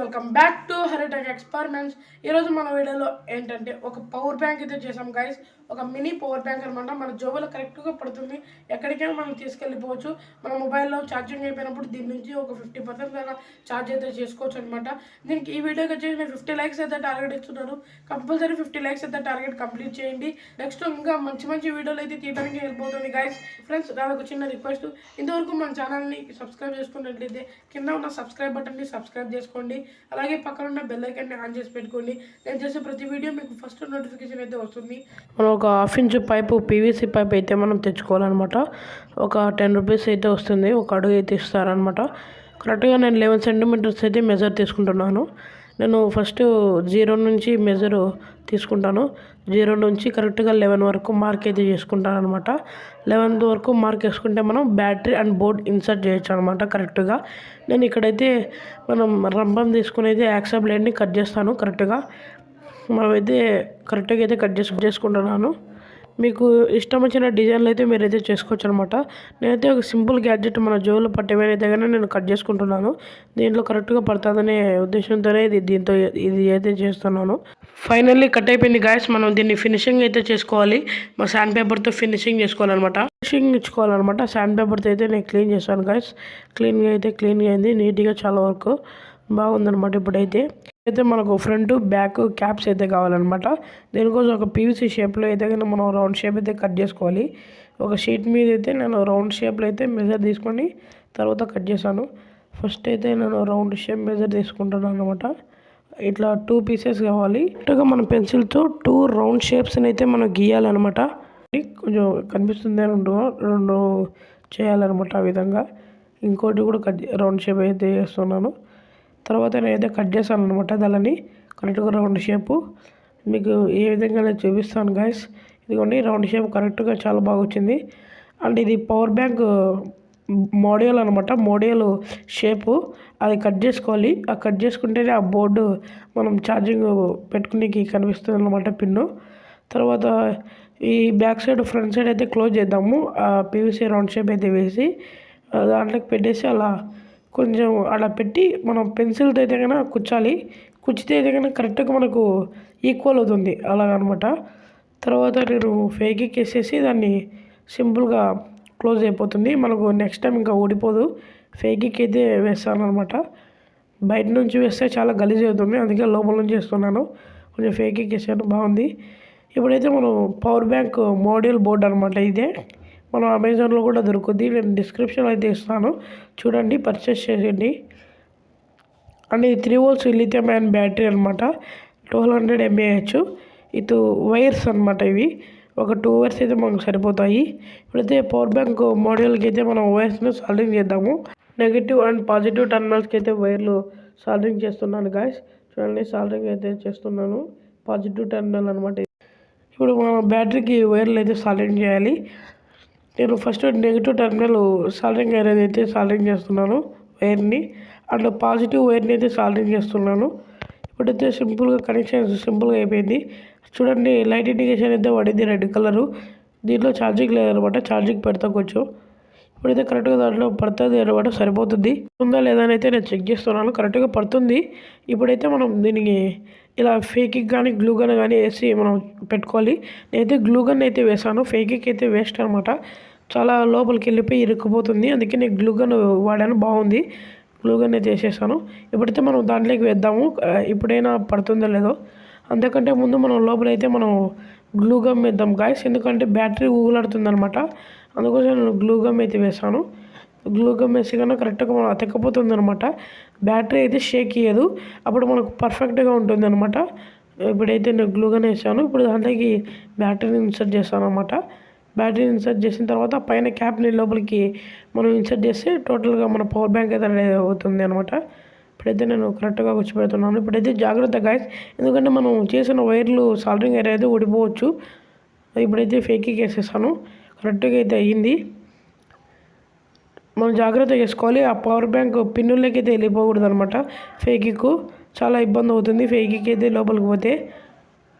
Welcome back to Haritech experiments. ఈరోజు మన వీడియోలో ఏంటంటే ఒక పవర్ బ్యాంక్ అయితే చేసాం గైస్. ఒక మినీ పవర్ బ్యాంక్ అనమాట. మన జోబులో కరెక్ట్గా పడుతుంది, ఎక్కడికైనా మనం తీసుకెళ్ళిపోవచ్చు. మన మొబైల్లో ఛార్జింగ్ అయిపోయినప్పుడు దీని నుంచి ఒక 50% దాకా ఛార్జ్ అయితే చేసుకోవచ్చు అనమాట. దీనికి ఈ వీడియోకి వచ్చేసి నేను 50 లైక్స్ అయితే టార్గెట్ ఇస్తున్నాను. కంపల్సరీ 50 లైక్స్ అయితే టార్గెట్ కంప్లీట్ చేయండి. నెక్స్ట్ ఇంకా మంచి మంచి వీడియోలు అయితే తీయడానికి వెళ్ళిపోతుంది గైస్. ఫ్రెండ్స్, నాదొక చిన్న రిక్వెస్ట్, ఇంతవరకు మన ఛానల్ని సబ్స్క్రైబ్ చేసుకున్నట్లయితే కింద ఉన్న సబ్స్క్రైబ్ బటన్ని సబ్స్క్రైబ్ చేసుకోండి. అలాగే పక్కన ఉన్న బెల్ ఐకాన్ని ఆన్ చేసి పెట్టుకోండి. నేను చేసే ప్రతి వీడియో మీకు ఫస్ట్ నోటిఫికేషన్ అయితే వస్తుంది. మనం ఒక 1/2 ఇంచ్ పైపు పీవీసీ పైప్ అయితే మనం తెచ్చుకోవాలన్నమాట. ఒక 10 రూపీస్ అయితే వస్తుంది, ఒక అడుగు అయితే ఇస్తారనమాట. కరెక్ట్గా నేను 11 సెంటీమీటర్స్ అయితే మెజర్ తీసుకుంటున్నాను. నేను ఫస్ట్ 0 నుంచి మెజర్ తీసుకుంటాను. 0 నుంచి కరెక్ట్గా 11 వరకు మార్క్ అయితే చేసుకుంటాను అనమాట. 11 వరకు మార్క్ వేసుకుంటే మనం బ్యాటరీ అండ్ బోర్డ్ ఇన్సర్ట్ చేయొచ్చు అనమాట కరెక్ట్గా. నేను ఇక్కడైతే మనం రంపం తీసుకుని అయితే యాక్సా బ్లేడ్ని కట్ చేస్తాను కరెక్ట్గా. మనమైతే కరెక్ట్గా అయితే కట్ చేసుకుంటున్నాను. మీకు ఇష్టం వచ్చిన డిజైన్లు అయితే మీరైతే చేసుకోవచ్చు అనమాట. నేనైతే ఒక సింపుల్ గ్యాడ్జెట్ మన జోబులో పట్టేవైతే కానీ నేను కట్ చేసుకుంటున్నాను. దీంట్లో కరెక్ట్గా పడుతుందనే ఉద్దేశంతోనే ఇది అయితే చేస్తున్నాను. ఫైనల్లీ కట్ అయిపోయింది గాయస్. మనం దీన్ని ఫినిషింగ్ అయితే చేసుకోవాలి. మా శాండ్ పేపర్తో ఫినిషింగ్ చేసుకోవాలన్నమాట. ఫినిషింగ్ ఇచ్చుకోవాలన్నమాట. శాండ్ పేపర్తో అయితే నేను క్లీన్ చేశాను గాయస్. క్లీన్గా అయింది నీట్గా, చాలా వరకు బాగుందన్నమాట. ఇప్పుడైతే మనకు ఫ్రంట్ బ్యాక్ క్యాప్స్ అయితే కావాలన్నమాట. దీనికోసం ఒక పీవీసీ షేప్లో అయితే కానీ మనం రౌండ్ షేప్ అయితే కట్ చేసుకోవాలి. ఒక షీట్ మీద అయితే నేను రౌండ్ షేప్లో అయితే మెజర్ తీసుకొని తర్వాత కట్ చేశాను. ఫస్ట్ అయితే నేను రౌండ్ షేప్ మెజర్ తీసుకుంటున్నాను అనమాట. ఇట్లా 2 పీసెస్ కావాలి. ఇటుగా మన పెన్సిల్తో 2 రౌండ్ షేప్స్ని అయితే మనం గీయాలన్నమాట. కొంచెం కనిపిస్తుంది, రెండు చేయాలన్నమాట ఆ విధంగా. ఇంకోటి కూడా రౌండ్ షేప్ అయితే చేస్తున్నాను. తర్వాత నేనైతే కట్ చేశాను అనమాట. దాన్ని కరెక్ట్గా రౌండ్ షేపు మీకు ఏ విధంగా నేను చూపిస్తాను గాయస్. ఇదిగోండి, రౌండ్ షేప్ కరెక్ట్గా చాలా బాగా వచ్చింది. అండ్ ఇది పవర్ బ్యాంక్ మోడల్ అనమాట. మోడల్ షేపు అది కట్ చేసుకోవాలి. ఆ కట్ చేసుకుంటేనే ఆ బోర్డు మనం ఛార్జింగ్ పెట్టుకునేకి కనిపిస్తుంది అనమాట, పిన్ను. తర్వాత ఈ బ్యాక్ సైడ్ ఫ్రంట్ సైడ్ అయితే క్లోజ్ చేద్దాము. ఆ పీవీసీ రౌండ్ షేప్ అయితే వేసి దాంట్లోకి పెట్టేసి కొంచెం అలా పెట్టి మనం పెన్సిల్తో అయితే కన్నా కుచ్చితే అయితే కన్నా కరెక్ట్గా మనకు ఈక్వల్ అవుతుంది అలాగనమాట. తర్వాత నేను ఫేకిక్ వేసేసి దాన్ని సింపుల్గా క్లోజ్ అయిపోతుంది మనకు. నెక్స్ట్ టైం ఇంకా ఊడిపోదు. ఫేకిక్ అయితే వేస్తాను అనమాట. బయట నుంచి వేస్తే చాలా గలీజ్ అవుతుంది, అందుకే లోపల నుంచి వేస్తున్నాను. కొంచెం ఫేకిక్ వేసాను, బాగుంది. ఇప్పుడైతే మనం పవర్ బ్యాంక్ మోడల్ బోర్డ్ అనమాట. ఇదే మనం అమెజాన్లో కూడా దొరుకుద్ది. నేను డిస్క్రిప్షన్లో అయితే ఇస్తాను, చూడండి, పర్చేస్ చేయండి. అండ్ ఇది 3 volts లిథియం అయాన్ బ్యాటరీ అనమాట. 1200 mAh. ఇది వైర్స్ అనమాట. ఇవి ఒక 2 వైర్స్ అయితే మనకు సరిపోతాయి. ఇప్పుడైతే పవర్ బ్యాంక్ మోడల్కి అయితే మనం వైర్స్ను సాల్డరింగ్ చేద్దాము. నెగిటివ్ అండ్ పాజిటివ్ టర్మినల్స్కి అయితే వైర్లు సాల్డరింగ్ చేస్తున్నాను గాయస్. చూడండి, సాల్డరింగ్ అయితే చేస్తున్నాను. పాజిటివ్ టర్మినల్ అనమాట. ఇప్పుడు మనం బ్యాటరీకి వైర్లు అయితే సాల్డరింగ్ చేయాలి. నేను first negative terminal soldering wire అయితే సాల్డరింగ్ చేస్తున్నాను వైర్ని. అట్లా పాజిటివ్ వైర్ని అయితే సాల్డరింగ్ చేస్తున్నాను. ఇప్పుడైతే సింపుల్గా కనెక్షన్ సింపుల్గా అయిపోయింది. చూడండి, లైట్ ఇండికేషన్ అయితే పడింది, రెడ్ కలరు. దీంట్లో ఛార్జింగ్ లేదనమాట, ఛార్జింగ్ పెడతా కొంచెం. ఇప్పుడైతే కరెక్ట్గా దాంట్లో పడుతుంది అనమాట, సరిపోతుంది. ఉందా లేదా అని అయితే నేను చెక్ చేస్తున్నాను. కరెక్ట్గా పడుతుంది. ఇప్పుడైతే మనం దీనికి ఇలా ఫేకిక్ కానీ గ్లూ గన్ కానీ వేసి మనం పెట్టుకోవాలి. నేనైతే గ్లూ గన్ అయితే వేసాను, ఫేకిక్ అయితే వేస్ట్ అనమాట. చాలా లోపలికి వెళ్ళిపోయి ఇరుక్కుపోతుంది, అందుకే నేను గ్లూ గన్ వాడాను, బాగుంది. గ్లూ గన్ అయితే వేసేసాను. ఇప్పుడైతే మనం దాంట్లోకి వేద్దాము, ఇప్పుడైనా పడుతుందో లేదో. అంతకంటే ముందు మనం లోపలైతే మనం గ్లూ గమ్ వేద్దాం గాయస్, ఎందుకంటే బ్యాటరీ ఊగులాడుతుంది అనమాట. అందుకోసం నేను గ్లూ గమ్ అయితే వేసాను. గ్లూ గమ్ వేసి కన్నా కరెక్ట్గా మనం అతకపోతుంది అనమాట. బ్యాటరీ అయితే షేక్ ఇయ్యదు, అప్పుడు మనకు పర్ఫెక్ట్గా ఉంటుంది అనమాట. ఇప్పుడైతే నేను గ్లూ గన్ వేసాను. ఇప్పుడు దాంట్లోకి బ్యాటరీని ఇన్సర్ట్ చేస్తాను అనమాట. బ్యాటరీని ఇన్సర్ట్ చేసిన తర్వాత పైన క్యాప్ని లోపలికి మనం ఇన్సర్ట్ చేస్తే టోటల్గా మన పవర్ బ్యాంక్ అయితే రెడీ అవుతుంది అనమాట. ఇప్పుడైతే నేను కరెక్ట్గా కూర్చోబెడుతున్నాను. ఇప్పుడైతే జాగ్రత్త గాయస్, ఎందుకంటే మనం చేసిన వైర్లు సాల్డరింగ్ వైర్ అయితే ఊడిపోవచ్చు. ఇప్పుడైతే ఫేకిక్ వేసేసాను, కరెక్ట్గా అయితే అయ్యింది. మనం జాగ్రత్త చేసుకోవాలి. ఆ పవర్ బ్యాంక్ పిన్నులకి అయితే వెళ్ళిపోకూడదు అనమాట. ఫేకిక్ చాలా ఇబ్బంది అవుతుంది, ఫేకిక్ అయితే లోపలికి పోతే.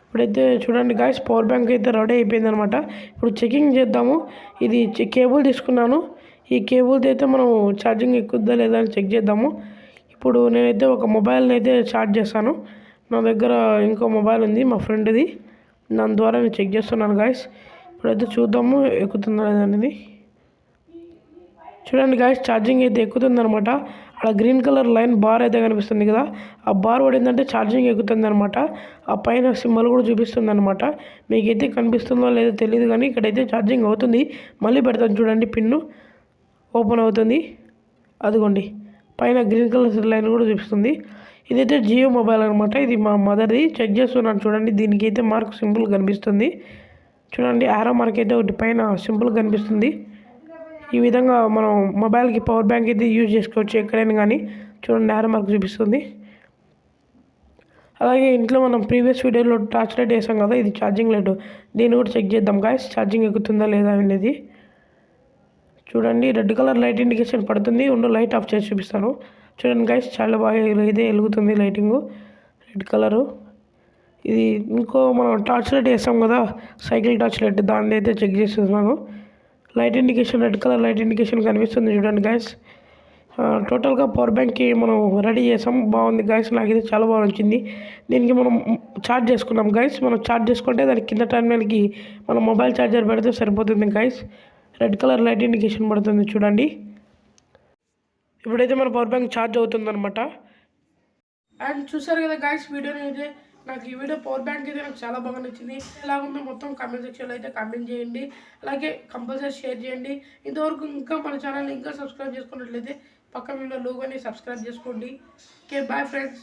ఇప్పుడైతే చూడండి గాయస్, పవర్ బ్యాంక్ అయితే రెడీ అయిపోయింది అనమాట. ఇప్పుడు చెకింగ్ చేద్దాము. ఇది కేబుల్ తీసుకున్నాను. ఈ కేబుల్తో అయితే మనం ఛార్జింగ్ ఎక్కుద్దా లేదా అని చెక్ చేద్దాము. ఇప్పుడు నేనైతే ఒక మొబైల్ని అయితే ఛార్జ్ చేస్తాను. నా దగ్గర ఇంకో మొబైల్ ఉంది మా ఫ్రెండ్ది. దాని ద్వారా నేను చెక్ చేస్తున్నాను గాయస్. ఇప్పుడైతే చూద్దాము ఎక్కుతుందా లేదనేది. చూడండి గాయస్, ఛార్జింగ్ అయితే ఎక్కుతుందనమాట. అక్కడ గ్రీన్ కలర్ లైన్ బార్ అయితే కనిపిస్తుంది కదా, ఆ బార్ పడిందంటే ఛార్జింగ్ ఎక్కుతుంది అనమాట. ఆ పైన సింబల్ కూడా చూపిస్తుంది అనమాట. మీకైతే కనిపిస్తుందో లేదో తెలియదు కానీ ఇక్కడైతే ఛార్జింగ్ అవుతుంది. మళ్ళీ పెడతాను చూడండి, పిన్ను ఓపెన్ అవుతుంది. అదిగోండి పైన గ్రీన్ కలర్ లైన్ కూడా చూపిస్తుంది. ఇదైతే జియో మొబైల్ అనమాట. ఇది మా మదర్ది. చెక్ చేస్తున్నాను చూడండి, దీనికి అయితే మార్క్ సింపుల్ కనిపిస్తుంది. చూడండి ఆరో మార్క్ అయితే ఒకటి పైన సింపుల్ కనిపిస్తుంది. ఈ విధంగా మనం మొబైల్కి పవర్ బ్యాంక్ అయితే యూజ్ చేసుకోవచ్చు ఎక్కడైనా కానీ. చూడండి ఆరో మార్క్ చూపిస్తుంది. అలాగే ఇంట్లో మనం ప్రీవియస్ వీడియోలో టార్చ్ లైట్ వేసాం కదా, ఇది ఛార్జింగ్ లైట్. దీన్ని కూడా చెక్ చేద్దాం గాయస్, ఛార్జింగ్ ఎక్కుతుందా లేదా అనేది. చూడండి రెడ్ కలర్ లైట్ ఇండికేషన్ పడుతుంది. లైట్ ఆఫ్ చేసి చూపిస్తాను. చూడండి గాయస్, చాలా బాగా ఇదే వెలుగుతుంది లైటింగు రెడ్ కలరు. ఇది ఇంకో మనం టార్చ్ లైట్ వేసాం కదా, సైకిల్ టార్చ్ లైట్, దాన్ని అయితే చెక్ చేస్తున్నాను. Light indication red colour light indication కనిపిస్తుంది చూడండి గాయస్. టోటల్గా పవర్ బ్యాంక్కి మనం రెడీ చేసాం. బాగుంది గాయస్, నాకైతే చాలా బాగా నచ్చింది. దీనికి మనం ఛార్జ్ చేసుకున్నాం గాయస్. మనం ఛార్జ్ చేసుకుంటే దానికి కింద టర్మినల్కి మనం మొబైల్ ఛార్జర్ పెడితే సరిపోతుంది guys. Red colour light indication పడుతుంది చూడండి. ఇప్పుడైతే మన పవర్ బ్యాంక్ ఛార్జ్ అవుతుందన్నమాట. అండ్ చూసారు కదా గాయస్ వీడియోని అయితే. నాకు ఈ వీడియో పవర్ బ్యాంక్ అయితే నాకు చాలా బాగా నచ్చింది. ఎలాగుందో మొత్తం కామెంట్ సెక్షన్లో అయితే కామెంట్ చేయండి. అలాగే కంపల్సరీ షేర్ చేయండి. ఇంతవరకు ఇంకా మన ఛానల్ని ఇంకా సబ్స్క్రైబ్ చేసుకున్నట్లయితే పక్కన ఉన్న లోగోని సబ్స్క్రైబ్ చేసుకోండి. Okay bye friends.